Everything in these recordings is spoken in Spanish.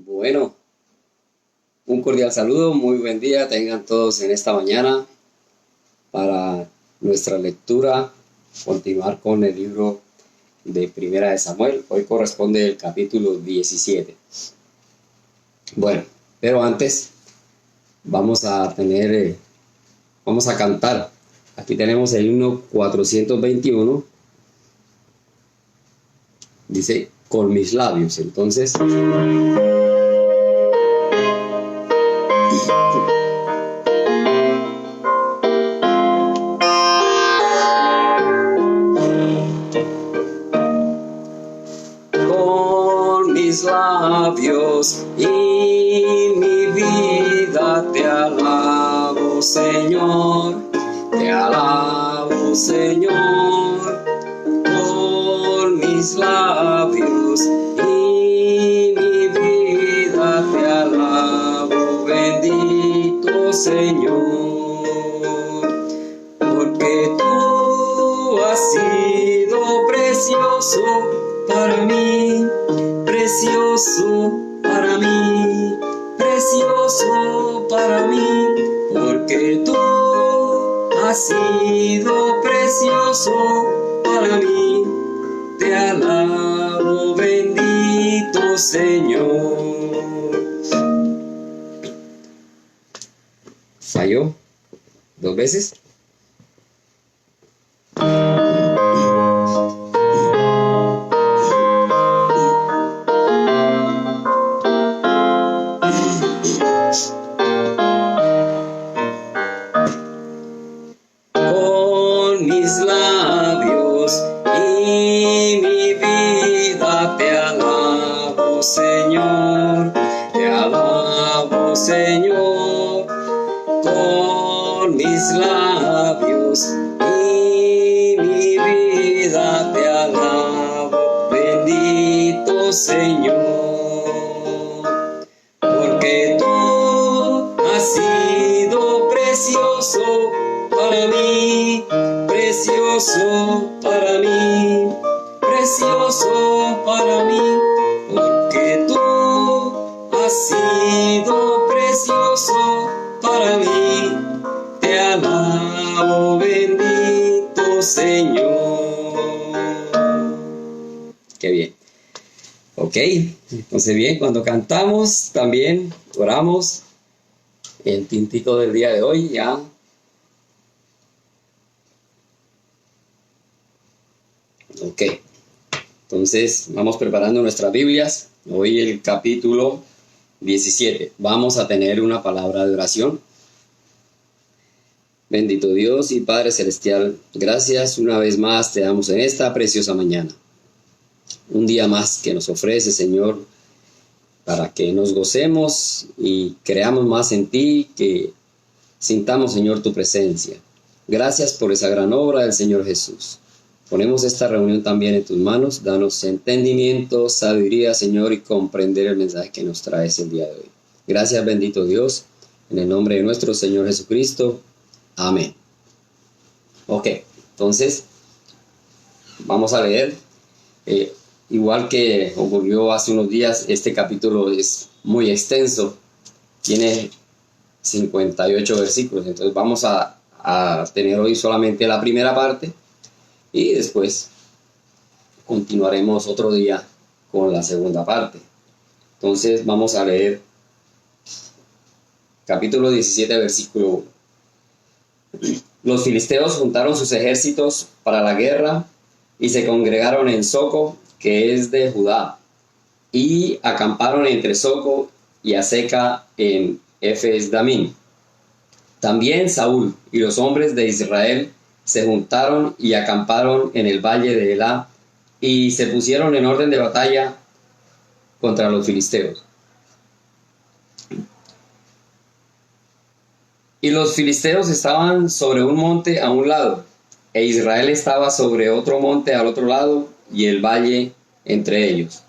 Bueno, un cordial saludo, muy buen día tengan todos en esta mañana para nuestra lectura, continuar con el libro de Primera de Samuel. Hoy corresponde el capítulo 17. Bueno, pero antes vamos a cantar. Aquí tenemos el himno 421. Dice, con mis labios. Entonces, con mis labios y mi vida te alabo, Señor, te alabo, Señor, con mis labios y mi vida te alabo, bendito Señor, porque tú has sido precioso para mí, precioso para mí, precioso para mí, porque tú has sido precioso para mí, te alabo, bendito Señor. ¿Falló? ¿Dos veces? Mis labios y mi vida te alabo, Señor, te alabo, Señor, con mis labios y mi vida te alabo, bendito Señor, porque tú has sido precioso para mí, precioso para mí, precioso para mí, porque tú has sido precioso para mí, te alabo, bendito Señor. Qué bien. Ok, entonces bien, cuando cantamos también oramos. El tintito del día de hoy ya. Ok, entonces vamos preparando nuestras Biblias. Hoy el capítulo 17. Vamos a tener una palabra de oración. Bendito Dios y Padre Celestial, gracias una vez más te damos en esta preciosa mañana. Un día más que nos ofrece, Señor, para que nos gocemos y creamos más en ti, que sintamos, Señor, tu presencia. Gracias por esa gran obra del Señor Jesús. Ponemos esta reunión también en tus manos. Danos entendimiento, sabiduría, Señor, y comprender el mensaje que nos traes el día de hoy. Gracias, bendito Dios, en el nombre de nuestro Señor Jesucristo. Amén. Ok, entonces vamos a leer. Igual que ocurrió hace unos días, este capítulo es muy extenso. Tiene 58 versículos. Entonces vamos a tener hoy solamente la primera parte. Y después continuaremos otro día con la segunda parte. Entonces vamos a leer capítulo 17, versículo 1. Los filisteos juntaron sus ejércitos para la guerra y se congregaron en Soco, que es de Judá, y acamparon entre Soco y Azeca en Efes-Damim. También Saúl y los hombres de Israel se juntaron y acamparon en el valle de Elá y se pusieron en orden de batalla contra los filisteos. Y los filisteos estaban sobre un monte a un lado, e Israel estaba sobre otro monte al otro lado, y el valle entre ellos.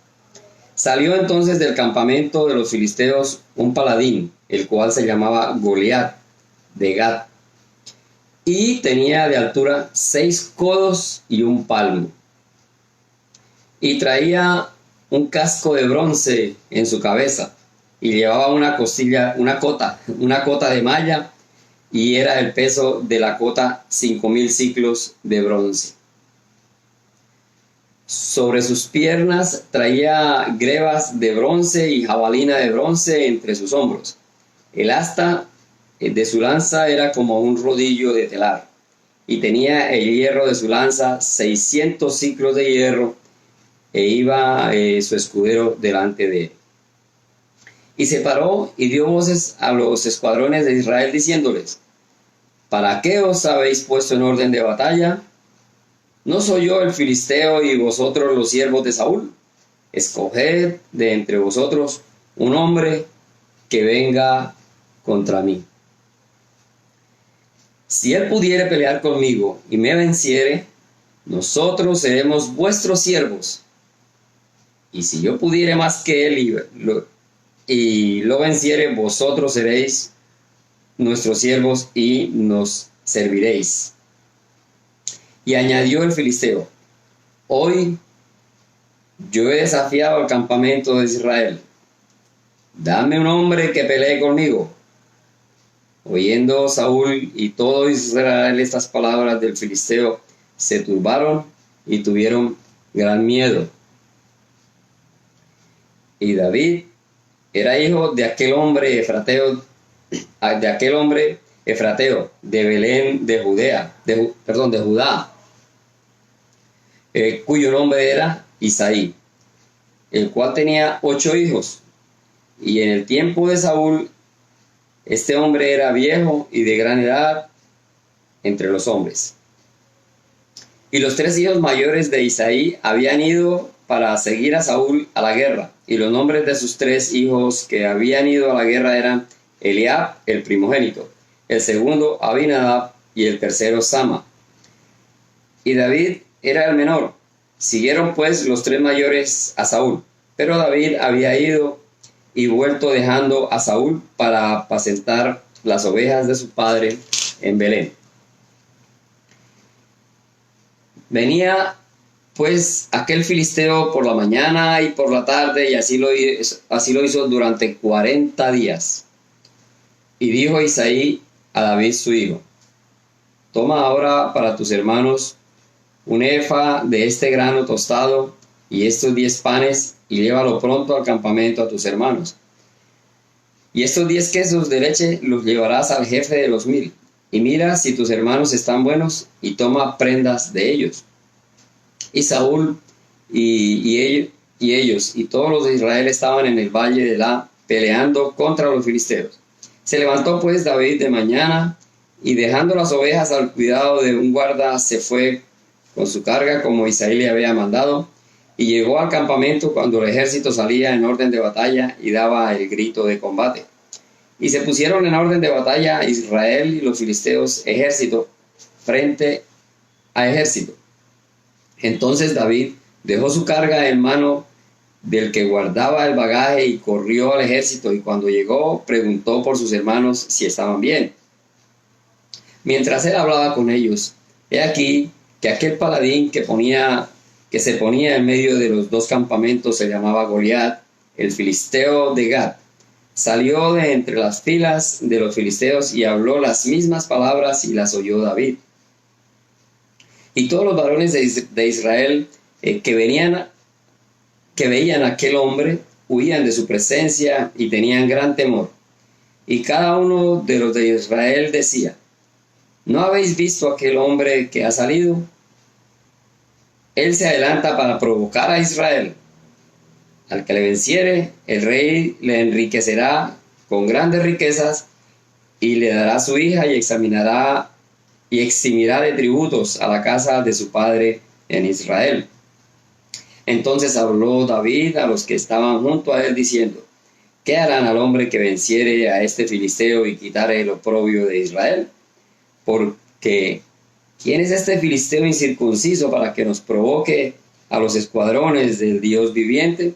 Salió entonces del campamento de los filisteos un paladín, el cual se llamaba Goliat, de Gat, y tenía de altura 6 codos y un palmo. Y traía un casco de bronce en su cabeza, y llevaba una cota de malla, y era el peso de la cota 5.000 siclos de bronce. Sobre sus piernas traía grebas de bronce y jabalina de bronce entre sus hombros. El asta de su lanza era como un rodillo de telar, y tenía el hierro de su lanza 600 siclos de hierro, e iba su escudero delante de él. Y se paró y dio voces a los escuadrones de Israel diciéndoles: ¿para qué os habéis puesto en orden de batalla? ¿No soy yo el filisteo y vosotros los siervos de Saúl? Escoged de entre vosotros un hombre que venga contra mí. Si él pudiere pelear conmigo y me venciere, nosotros seremos vuestros siervos. Y si yo pudiere más que él y lo venciere, vosotros seréis nuestros siervos y nos serviréis. Y añadió el filisteo: hoy yo he desafiado al campamento de Israel. Dame un hombre que pelee conmigo. Oyendo Saúl y todo Israel estas palabras del filisteo, se turbaron y tuvieron gran miedo. Y David era hijo de aquel hombre efrateo de Belén de Judá, cuyo nombre era Isaí, el cual tenía 8 hijos. Y en el tiempo de Saúl, este hombre era viejo y de gran edad entre los hombres. Y los 3 hijos mayores de Isaí habían ido para seguir a Saúl a la guerra, y los nombres de sus 3 hijos que habían ido a la guerra eran Eliab, el primogénito, el segundo Abinadab y el tercero Sama. Y David era el menor. Siguieron pues los 3 mayores a Saúl, pero David había ido y vuelto dejando a Saúl para apacentar las ovejas de su padre en Belén. Venía pues aquel filisteo por la mañana y por la tarde, y así lo hizo durante 40 días. Y dijo Isaí a David su hijo: toma ahora para tus hermanos un efa de este grano tostado y estos 10 panes, y llévalo pronto al campamento a tus hermanos. Y estos 10 quesos de leche los llevarás al jefe de los 1000, y mira si tus hermanos están buenos, y toma prendas de ellos. Y Saúl y ellos y todos los de Israel estaban en el valle de La, peleando contra los filisteos. Se levantó pues David de mañana, y dejando las ovejas al cuidado de un guarda, se fue con su carga como Isaí le había mandado, y llegó al campamento cuando el ejército salía en orden de batalla y daba el grito de combate. Y se pusieron en orden de batalla Israel y los filisteos, ejército frente a ejército. Entonces David dejó su carga en mano del que guardaba el bagaje y corrió al ejército, y cuando llegó preguntó por sus hermanos si estaban bien. Mientras él hablaba con ellos, he aquí que aquel paladín que se ponía en medio de los 2 campamentos se llamaba Goliat, el filisteo de Gat. Salió de entre las filas de los filisteos y habló las mismas palabras, y las oyó David. Y todos los varones de Israel que veían a aquel hombre huían de su presencia y tenían gran temor. Y cada uno de los de Israel decía: ¿no habéis visto aquel hombre que ha salido? Él se adelanta para provocar a Israel. Al que le venciere, el rey le enriquecerá con grandes riquezas, y le dará su hija, y eximirá de tributos a la casa de su padre en Israel. Entonces habló David a los que estaban junto a él, diciendo: ¿qué harán al hombre que venciere a este filisteo y quitare el oprobio de Israel? Porque ¿quién es este filisteo incircunciso para que nos provoque a los escuadrones del Dios viviente?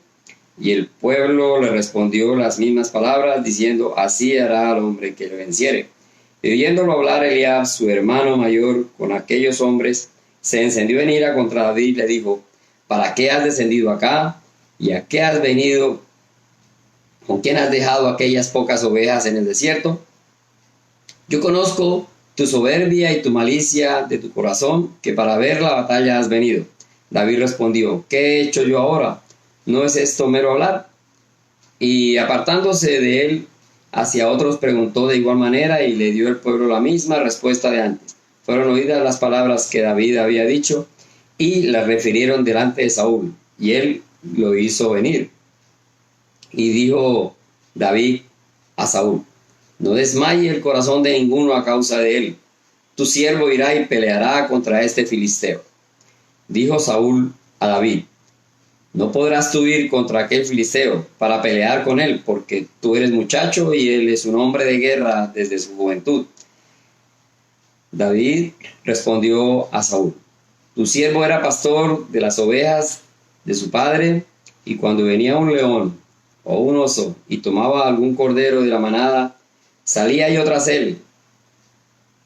Y el pueblo le respondió las mismas palabras, diciendo: así hará al hombre que le venciere. Y viéndolo hablar Eliab, su hermano mayor, con aquellos hombres, se encendió en ira contra David y le dijo: ¿para qué has descendido acá? ¿Y a qué has venido ¿Con quién has dejado aquellas pocas ovejas en el desierto? Yo conozco tu soberbia y tu malicia de tu corazón, que para ver la batalla has venido. David respondió, ¿qué he hecho yo ahora? ¿No es esto mero hablar? Y apartándose de él hacia otros, preguntó de igual manera, y le dio el pueblo la misma respuesta de antes. Fueron oídas las palabras que David había dicho, y las refirieron delante de Saúl, y él lo hizo venir. Y dijo David a Saúl, no desmaye el corazón de ninguno a causa de él. Tu siervo irá y peleará contra este filisteo. Dijo Saúl a David, no podrás tú ir contra aquel filisteo para pelear con él, porque tú eres muchacho y él es un hombre de guerra desde su juventud. David respondió a Saúl, tu siervo era pastor de las ovejas de su padre, y cuando venía un león o un oso y tomaba algún cordero de la manada, salía yo tras él,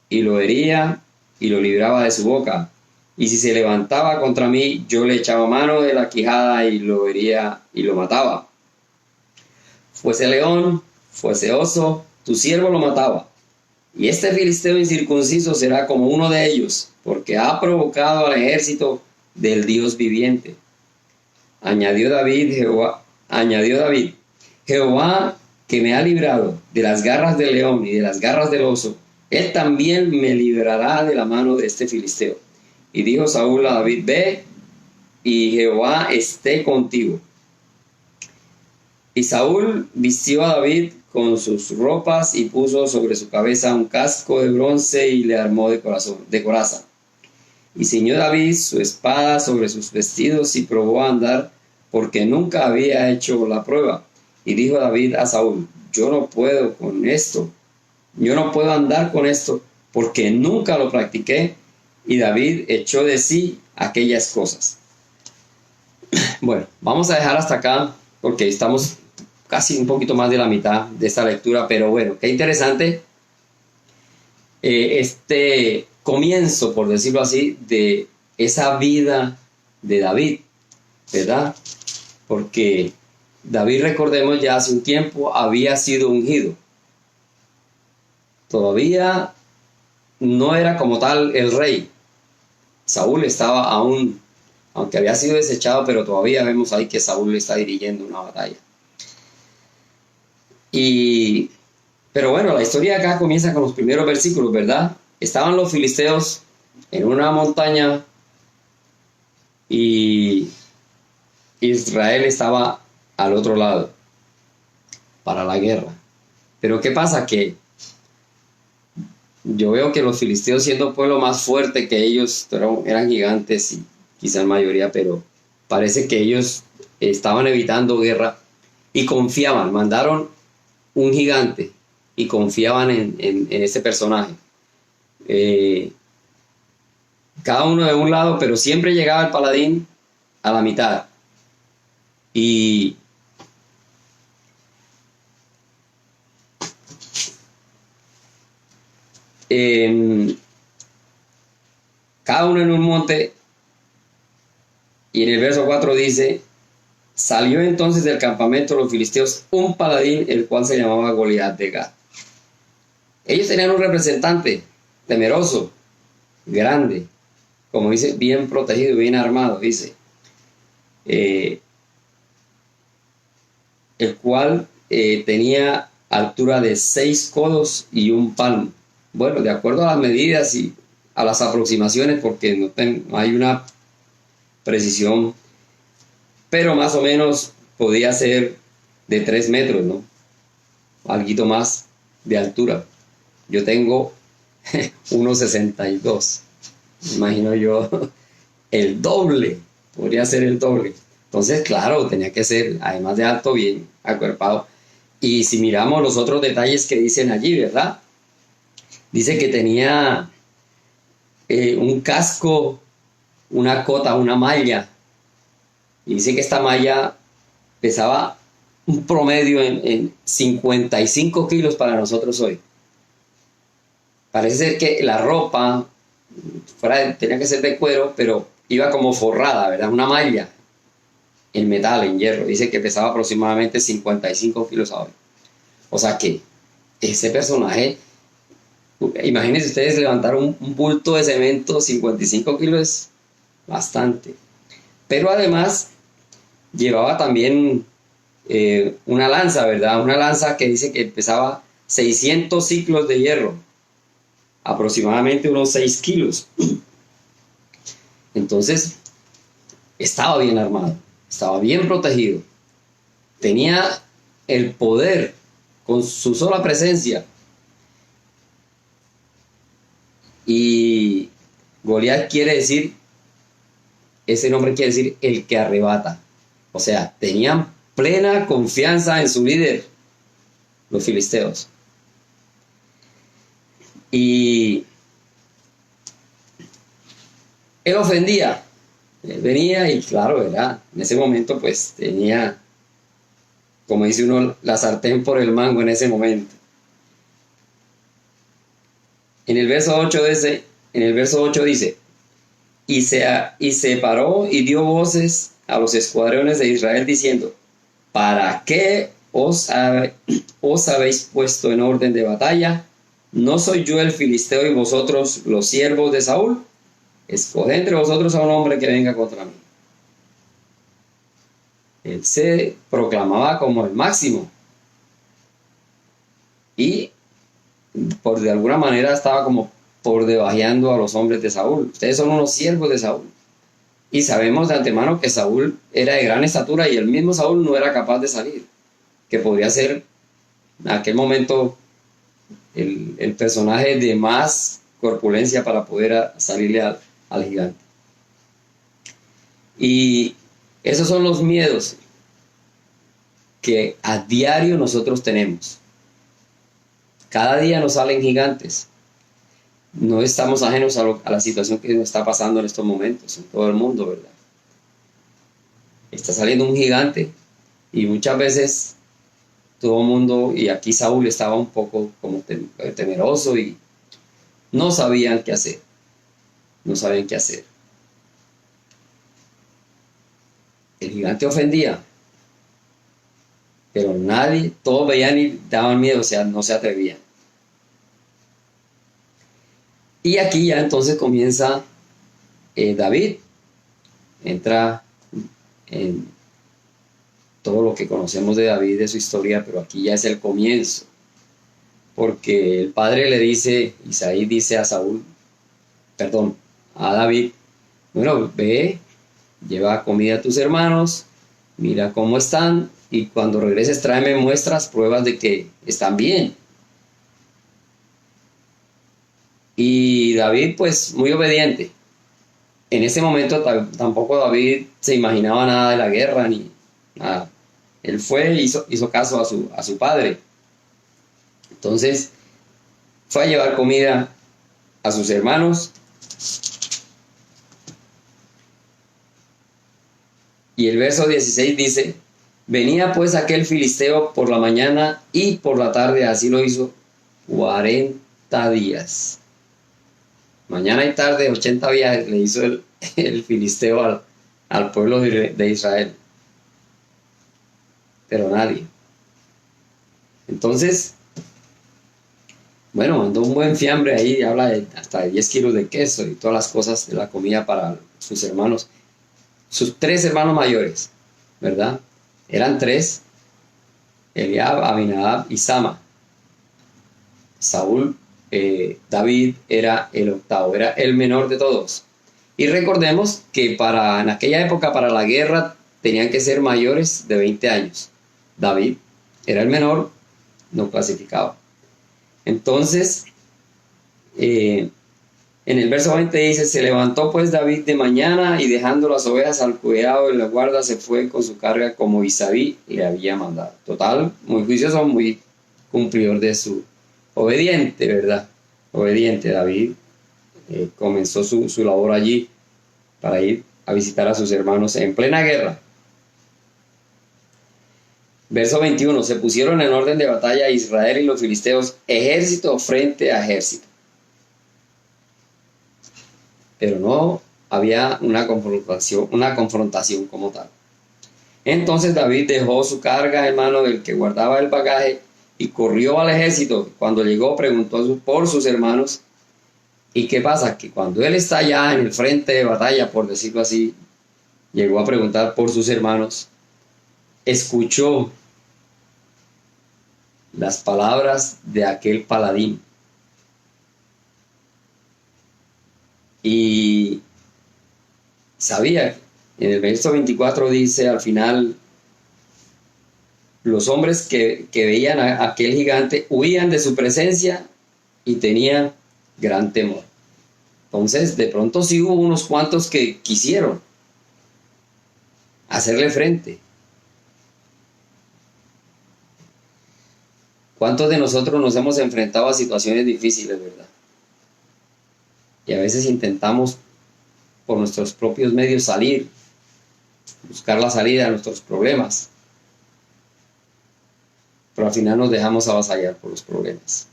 y lo hería y lo libraba de su boca. Y si se levantaba contra mí, yo le echaba mano de la quijada y lo hería y lo mataba. Fuese león, fuese oso, tu siervo lo mataba. Y este filisteo incircunciso será como uno de ellos, porque ha provocado al ejército del Dios viviente. Añadió David, Jehová que me ha librado de las garras del león y de las garras del oso, él también me librará de la mano de este filisteo. Y dijo Saúl a David, ve, y Jehová esté contigo. Y Saúl vistió a David con sus ropas y puso sobre su cabeza un casco de bronce y le armó de coraza. Y ciñó David su espada sobre sus vestidos y probó a andar, porque nunca había hecho la prueba. Y dijo David a Saúl, yo no puedo andar con esto, porque nunca lo practiqué. Y David echó de sí aquellas cosas. Bueno, vamos a dejar hasta acá, porque estamos casi un poquito más de la mitad de esta lectura, pero bueno, qué interesante este comienzo, por decirlo así, de esa vida de David, ¿verdad? Porque David, recordemos, ya hace un tiempo había sido ungido. Todavía no era como tal el rey. Saúl estaba aún, aunque había sido desechado, pero todavía vemos ahí que Saúl está dirigiendo una batalla. Pero bueno, la historia acá comienza con los primeros versículos, ¿verdad? Estaban los filisteos en una montaña y Israel estaba al otro lado para la guerra. Pero ¿qué pasa? Que yo veo que los filisteos, siendo pueblo más fuerte que ellos, eran gigantes y quizás mayoría, pero parece que ellos estaban evitando guerra y confiaban, mandaron un gigante y confiaban en este personaje. Cada uno de un lado, pero siempre llegaba el paladín a la mitad. Y cada uno en un monte. Y en el verso 4 dice, salió entonces del campamento de los filisteos un paladín, el cual se llamaba Goliat de Gat. Ellos tenían un representante temeroso, grande, como dice, bien protegido, bien armado, dice, el cual tenía altura de 6 codos y un palmo. Bueno, de acuerdo a las medidas y a las aproximaciones, porque no hay una precisión, pero más o menos podía ser de 3 metros, ¿no? Algo más de altura. Yo tengo 1,62. Imagino yo el doble, podría ser el doble. Entonces, claro, tenía que ser, además de alto, bien acuerpado. Y si miramos los otros detalles que dicen allí, ¿verdad? Dice que tenía un casco, una cota, una malla. Y dice que esta malla pesaba un promedio en 55 kilos para nosotros hoy. Parece ser que la ropa tenía que ser de cuero, pero iba como forrada, ¿verdad? Una malla. en metal, en hierro. Dice que pesaba aproximadamente 55 kilos ahora. O sea que ese personaje, imagínense ustedes levantar un bulto de cemento, 55 kilos es bastante. Pero además llevaba también una lanza, ¿verdad? Una lanza que dice que pesaba 600 ciclos de hierro, aproximadamente unos 6 kilos. Entonces, estaba bien armado, estaba bien protegido, tenía el poder con su sola presencia. Y Goliat quiere decir, ese nombre quiere decir el que arrebata. O sea, tenían plena confianza en su líder, los filisteos. Y él ofendía. Él venía y claro, ¿verdad? En ese momento pues tenía, como dice uno, la sartén por el mango en ese momento. En el verso 8 dice, y se paró y dio voces a los escuadrones de Israel diciendo, ¿para qué os habéis puesto en orden de batalla? ¿No soy yo el filisteo y vosotros los siervos de Saúl? Escoged entre vosotros a un hombre que venga contra mí. Él se proclamaba como el máximo. Y de alguna manera estaba como por debajeando a los hombres de Saúl. Ustedes son unos siervos de Saúl. Y sabemos de antemano que Saúl era de gran estatura y el mismo Saúl no era capaz de salir. Que podría ser en aquel momento el personaje de más corpulencia para poder salirle al gigante. Y esos son los miedos que a diario nosotros tenemos. Cada día nos salen gigantes. No estamos ajenos a la situación que nos está pasando en estos momentos, en todo el mundo, ¿verdad? Está saliendo un gigante y muchas veces todo el mundo, y aquí Saúl estaba un poco como temeroso y no sabían qué hacer. No sabían qué hacer. El gigante ofendía, pero nadie, todos veían y daban miedo, o sea, no se atrevían. Y aquí ya entonces comienza David, entra en todo lo que conocemos de David, de su historia, pero aquí ya es el comienzo, porque el padre le dice, Isaí dice a David, bueno, ve, lleva comida a tus hermanos, mira cómo están, y cuando regreses tráeme muestras, pruebas de que están bien. Y David, pues, muy obediente. En ese momento tampoco David se imaginaba nada de la guerra, ni nada. Él hizo caso a su padre. Entonces, fue a llevar comida a sus hermanos. Y el verso 16 dice, venía pues aquel filisteo por la mañana y por la tarde, así lo hizo 40 días. Mañana y tarde, 80 viajes le hizo el filisteo al pueblo de Israel. Pero nadie. Entonces, bueno, mandó un buen fiambre ahí, habla hasta de 10 kilos de queso y todas las cosas de la comida para sus hermanos. Sus 3 hermanos mayores, ¿verdad? Eran 3, Eliab, Abinadab y Sama. David era el octavo, era el menor de todos. Y recordemos que en aquella época para la guerra tenían que ser mayores de 20 años. David era el menor, no clasificaba. Entonces, en el verso 20 dice, se levantó pues David de mañana y dejando las ovejas al cuidado de la guarda se fue con su carga como Isaí le había mandado. Total, muy juicioso, muy cumplidor de su obediente, ¿verdad? Obediente. David comenzó su labor allí para ir a visitar a sus hermanos en plena guerra. Verso 21, se pusieron en orden de batalla Israel y los filisteos, ejército frente a ejército. Pero no había una confrontación como tal. Entonces David dejó su carga en mano del que guardaba el bagaje y corrió al ejército. Cuando llegó preguntó por sus hermanos. ¿Y qué pasa? Que cuando él está ya en el frente de batalla, por decirlo así, llegó a preguntar por sus hermanos, escuchó las palabras de aquel paladín. Y sabía, en el verso 24 dice al final, los hombres que veían a aquel gigante huían de su presencia y tenían gran temor. Entonces, de pronto sí hubo unos cuantos que quisieron hacerle frente. ¿Cuántos de nosotros nos hemos enfrentado a situaciones difíciles, verdad? Y a veces intentamos por nuestros propios medios salir, buscar la salida a nuestros problemas, pero al final nos dejamos avasallar por los problemas.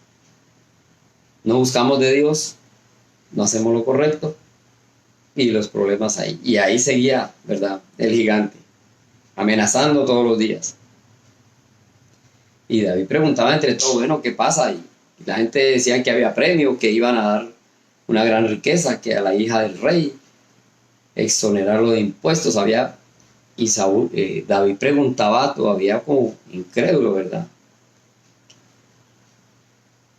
No buscamos de Dios, no hacemos lo correcto y los problemas ahí. Y ahí seguía, ¿verdad?, el gigante, amenazando todos los días. Y David preguntaba entre todo, bueno, ¿qué pasa? Y la gente decía que había premio, que iban a dar una gran riqueza, que a la hija del rey, exonerarlo de impuestos. Y David preguntaba todavía como incrédulo, ¿verdad?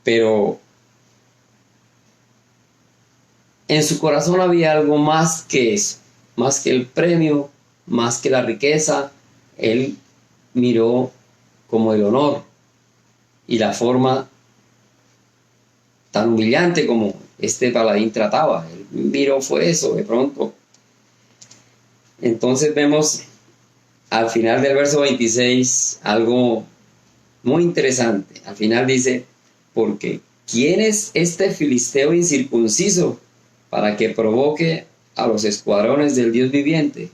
Pero en su corazón había algo más que eso, más que el premio, más que la riqueza. Él miró como el honor y la forma tan humillante como este paladín trataba. Él miró fue eso de pronto. Entonces vemos al final del verso 26 algo muy interesante. Al final dice, porque ¿quién es este filisteo incircunciso para que provoque a los escuadrones del Dios viviente?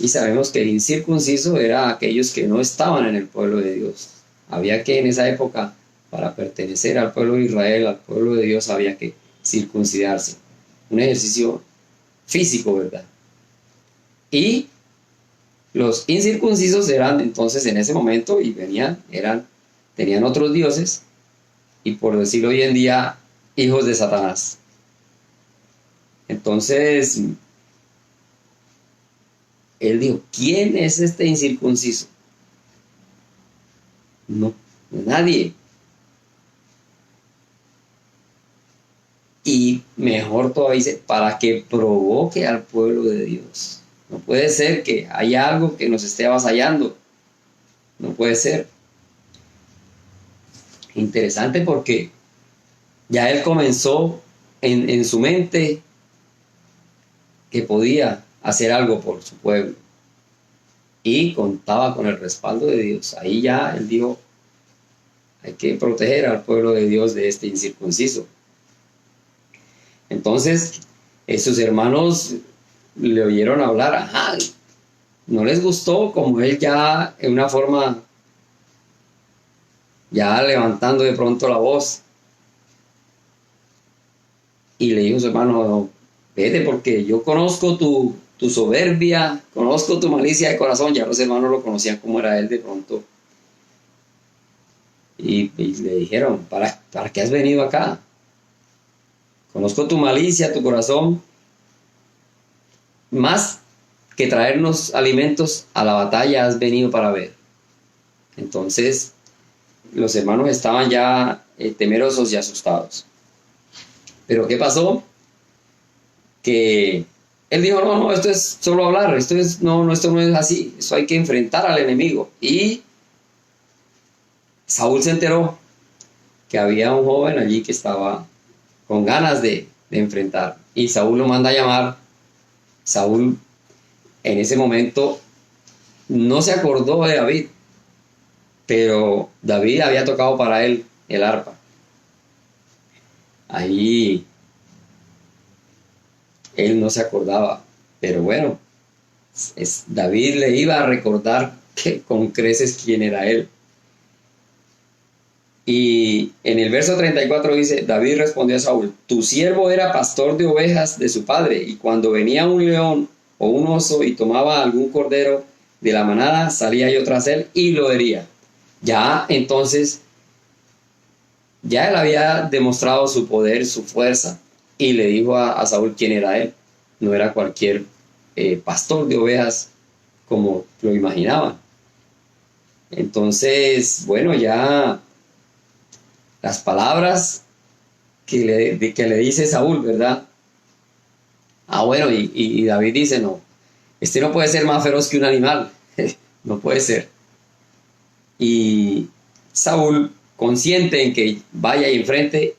Y sabemos que el incircunciso era aquellos que no estaban en el pueblo de Dios. Había que en esa época, para pertenecer al pueblo de Israel, al pueblo de Dios, había que circuncidarse. Un ejercicio físico, ¿verdad? Y los incircuncisos eran entonces en ese momento y tenían otros dioses y, por decirlo hoy en día, hijos de Satanás. Entonces él dijo, ¿quién es este incircunciso? No, nadie. Y mejor todavía dice, para que provoque al pueblo de Dios. No puede ser que haya algo que nos esté avasallando. No puede ser. Interesante porque ya él comenzó en su mente que podía hacer algo por su pueblo. Y contaba con el respaldo de Dios. Ahí ya él dijo, hay que proteger al pueblo de Dios de este incircunciso. Entonces, sus hermanos le oyeron hablar, ajá, no les gustó como él ya en una forma, ya levantando de pronto la voz. Y le dijo a su hermano, vete porque yo conozco tu soberbia, conozco tu malicia de corazón. Ya los hermanos lo conocían como era él de pronto. Y le dijeron, ¿para qué has venido acá? Conozco tu malicia, tu corazón. Más que traernos alimentos a la batalla has venido para ver. Entonces los hermanos estaban ya temerosos y asustados. Pero ¿qué pasó? Que él dijo, no, esto es solo hablar, esto no es así, eso hay que enfrentar al enemigo. Y Saúl se enteró que había un joven allí que estaba con ganas de enfrentar. Y Saúl lo manda a llamar. Saúl en ese momento no se acordó de David, pero David había tocado para él el arpa. Ahí él no se acordaba, pero bueno, David le iba a recordar que con creces quién era él. Y en el verso 34 dice, David respondió a Saúl, tu siervo era pastor de ovejas de su padre, y cuando venía un león o un oso y tomaba algún cordero de la manada, salía yo tras él y lo hería. Ya entonces, ya él había demostrado su poder, su fuerza, y le dijo a Saúl quién era él. No era cualquier pastor de ovejas como lo imaginaban. Entonces, bueno, ya las palabras que le dice Saúl, ¿verdad? Bueno, y David dice, no, este no puede ser más feroz que un animal, no puede ser. Y Saúl, consciente en que vaya ahí enfrente,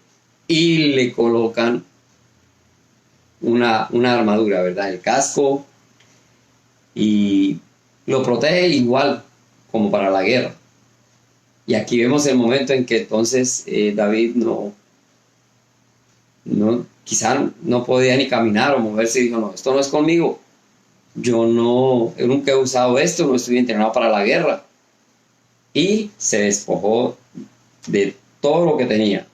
y le colocan una armadura, ¿verdad? El casco, y lo protege igual como para la guerra. Y aquí vemos el momento en que entonces David quizá no podía ni caminar o moverse y dijo, no, esto no es conmigo. Yo nunca he usado esto, no estoy entrenado para la guerra. Y se despojó de todo lo que tenía.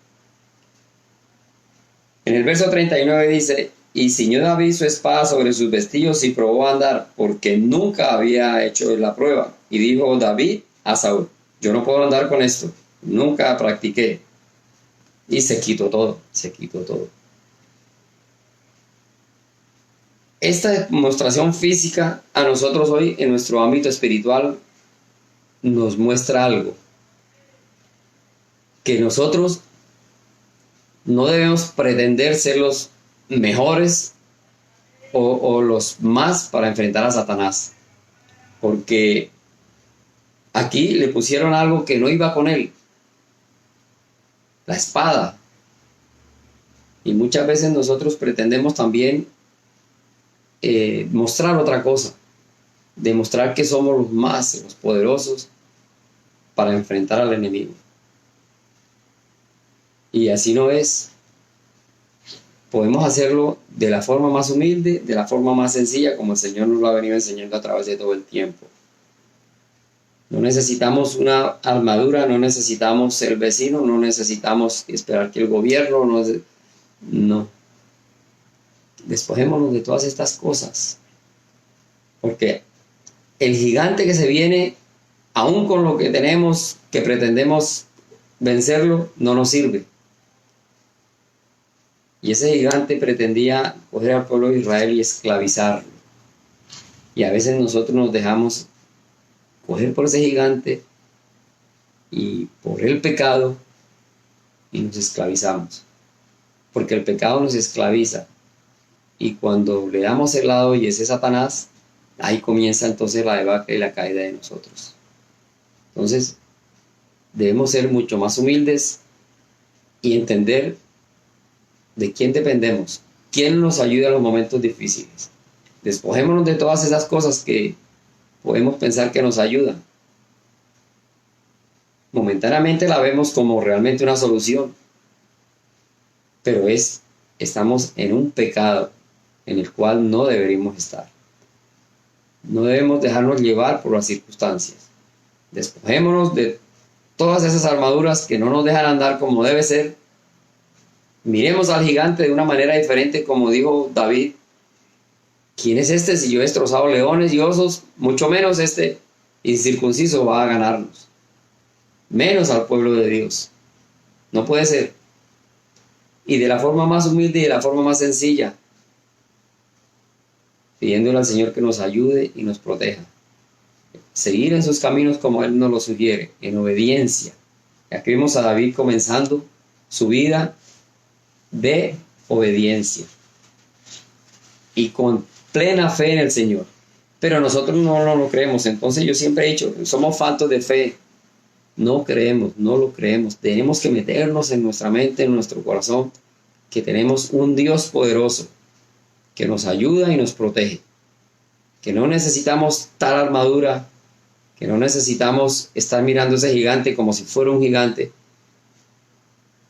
En el verso 39 dice, y ciñó David su espada sobre sus vestidos y probó a andar, porque nunca había hecho la prueba. Y dijo David a Saúl, yo no puedo andar con esto, nunca practiqué. Y se quitó todo. Esta demostración física a nosotros hoy en nuestro ámbito espiritual nos muestra algo, que nosotros no debemos pretender ser los mejores o los más para enfrentar a Satanás, porque aquí le pusieron algo que no iba con él, la espada. Y muchas veces nosotros pretendemos también mostrar otra cosa, demostrar que somos los más, los poderosos para enfrentar al enemigo. Y así no es. Podemos hacerlo de la forma más humilde, de la forma más sencilla, como el Señor nos lo ha venido enseñando a través de todo el tiempo. No necesitamos una armadura, no necesitamos ser vecino, no necesitamos esperar que el gobierno no. Despojémonos de todas estas cosas. Porque el gigante que se viene, aún con lo que tenemos, que pretendemos vencerlo, no nos sirve. Y ese gigante pretendía coger al pueblo de Israel y esclavizarlo. Y a veces nosotros nos dejamos coger por ese gigante y por el pecado y nos esclavizamos. Porque el pecado nos esclaviza. Y cuando le damos el lado y ese Satanás, ahí comienza entonces la debacle y la caída de nosotros. Entonces, debemos ser mucho más humildes y entender de quién dependemos, quién nos ayuda en los momentos difíciles. Despojémonos de todas esas cosas que podemos pensar que nos ayudan. Momentáneamente la vemos como realmente una solución, pero estamos en un pecado en el cual no deberíamos estar. No debemos dejarnos llevar por las circunstancias. Despojémonos de todas esas armaduras que no nos dejan andar como debe ser. Miremos al gigante de una manera diferente, como dijo David. ¿Quién es este? Si yo he destrozado leones y osos, mucho menos este incircunciso va a ganarnos. Menos al pueblo de Dios. No puede ser. Y de la forma más humilde y de la forma más sencilla, pidiéndole al Señor que nos ayude y nos proteja. Seguir en sus caminos como Él nos lo sugiere, en obediencia. Aquí vemos a David comenzando su vida de obediencia y con plena fe en el Señor. Pero nosotros no lo creemos. Entonces yo siempre he dicho, somos faltos de fe. No creemos, no lo creemos. Tenemos que meternos en nuestra mente, en nuestro corazón, que tenemos un Dios poderoso que nos ayuda y nos protege. Que no necesitamos tal armadura, que no necesitamos estar mirando a ese gigante como si fuera un gigante.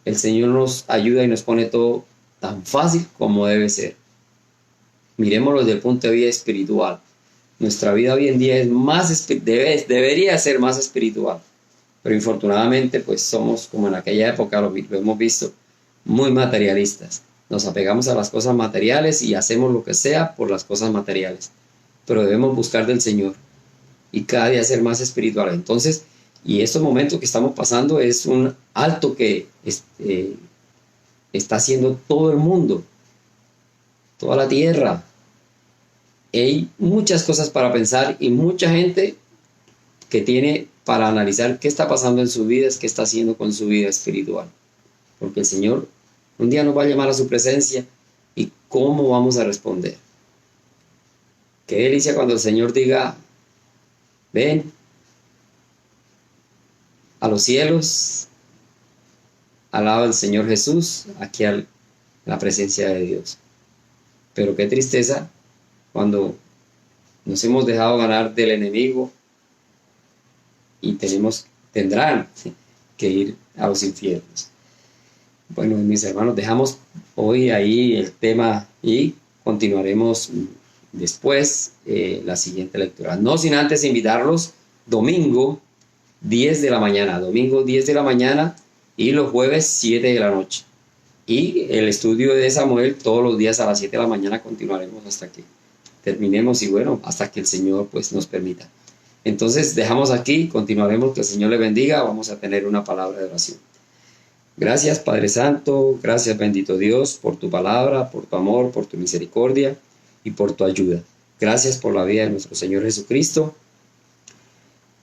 El Señor nos ayuda y nos pone todo tan fácil como debe ser. Mirémoslo desde el punto de vista espiritual. Nuestra vida hoy en día debería ser más espiritual. Pero infortunadamente, pues somos, como en aquella época lo hemos visto, muy materialistas. Nos apegamos a las cosas materiales y hacemos lo que sea por las cosas materiales. pero debemos buscar del Señor y cada día ser más espirituales. Entonces, y estos momentos que estamos pasando es un alto que está haciendo todo el mundo, toda la tierra. Hay muchas cosas para pensar y mucha gente que tiene para analizar qué está pasando en su vida, qué está haciendo con su vida espiritual. Porque el Señor un día nos va a llamar a su presencia y cómo vamos a responder. Qué delicia cuando el Señor diga, ven a los cielos, al lado del Señor Jesús, aquí a la presencia de Dios. Pero qué tristeza cuando nos hemos dejado ganar del enemigo y tendrán que ir a los infiernos. Bueno, mis hermanos, dejamos hoy ahí el tema y continuaremos después la siguiente lectura. No sin antes invitarlos, domingo 10 de la mañana y los jueves 7 de la noche. Y el estudio de Samuel todos los días a las 7 de la mañana continuaremos hasta que terminemos y bueno, hasta que el Señor pues nos permita. Entonces dejamos aquí, continuaremos, que el Señor le bendiga, vamos a tener una palabra de oración. Gracias Padre Santo, gracias bendito Dios por tu palabra, por tu amor, por tu misericordia y por tu ayuda. Gracias por la vida de nuestro Señor Jesucristo.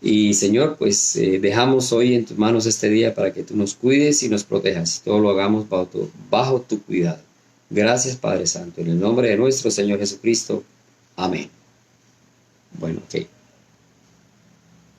Y Señor, pues dejamos hoy en tus manos este día para que tú nos cuides y nos protejas. Todo lo hagamos bajo tu cuidado. Gracias Padre Santo, en el nombre de nuestro Señor Jesucristo. Amén. Bueno, ok.